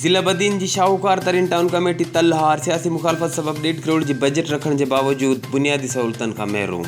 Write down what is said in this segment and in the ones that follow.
ज़िला बदीन जी शाहूकार तरीन टाउन कमेटी तलहार सियासी मुखालफत सबब 1.5 करोड़ जी बजट रखण जे बावजूद बुनियादी सहूलतन खां महरूम।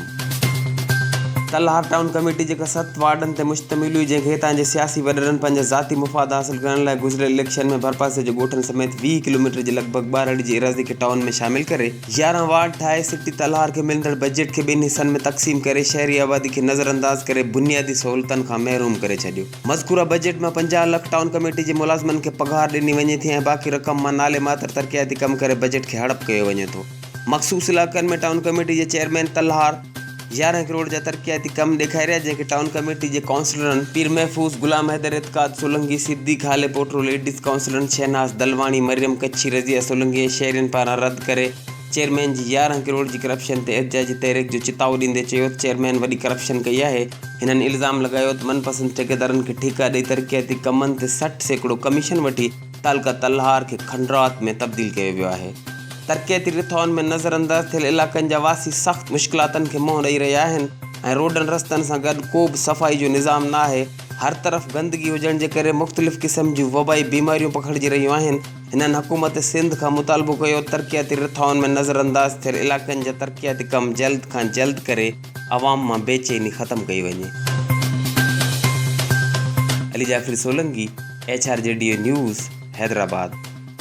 तलहार टाउन कमेटी जेका 7 वार्डन ते मुश्तमिल हुई, जंहिंखे हितां जे सियासी वॾेरनि पंहिंजा ज़ाती मुफ़ाद हासिल करण लाइ गुज़िरियल इलेक्शन में भरपासे जे ॻोठनि समेत 20 किलोमीटर जे लॻभॻि 12 जी इरादी खे टाउन में शामिल करे 11 वार्ड ठाहे सिटी तलहार खे मिलंदड़ बजट खे 2 हिस्सनि में तक़सीम करे शहरी आबादी खे नज़रअंदाज़ करे बुनियादी सहूलतनि खां महरूम करे छॾियो। मज़कूरा बजट में 50 लाख टाउन कमेटी जे मुलाज़िमनि खे पघार ॾिनी वञे थी ऐं बाक़ी रक़म मां नाले मात्र तरक़ियाती कम करे बजट खे हड़प कयो वञे थो। मख़सूस इलाइक़नि में टाउन कमेटी जे चेयरमैन तलहार 11 करोड़ जा तरक़ियाती कम ॾेखारिया, जंहिंखे टाउन कमेटी जे काउंसलरनि पीर महफूज़, गुलाम हैदर, इत्काद सोलंकी, सिद्दीक़ हाले पोटरो, लेडीज़ काउंसलरनि शहनाज़ दलवाणी, मरियम कच्छी, रज़िया सोलंकी ऐं शहरियुनि पारां रद्द करे चेयरमैन जी 11 करोड़ जी करप्शन ते एहतिजाजी तहरीक जो चिताओ ॾींदे चयो त चेयरमैन वॾी करप्शन कई आहे। हिननि इल्ज़ाम लॻायो त मनपसंद ठेकेदारनि खे ठीका ॾेई तरक़ियाती कमनि ते 60% कमीशन वठी तालका तलहार खे खंडरात में तब्दील कयो वियो आहे। तरक़ियाती रिथाउनि में नज़रअंदाज़ थियल इलाइक़नि जा वासी सख़्त मुश्किलातनि खे मुंहुं ॾेई रहिया आहिनि ऐं रोडनि रस्तनि सां गॾु को बि सफ़ाई जो निज़ाम न आहे। हर तरफ़ गंदगी हुजण जे करे मुख़्तलिफ़ क़िस्म जूं वबाई बीमारियूं पखिड़िजी रहियूं आहिनि। हिननि हुकूमत सिंध खां मुतालबो कयो तरक़ियाती रिथाउनि में नज़रअंदाज़ थियल इलाइक़नि जा तरक़ियाती कम जल्द खां जल्द करे आवाम मां बेचैनी ख़तमु कई वञे। Ali Jafri Solanki, HRJDA news, Hyderabad.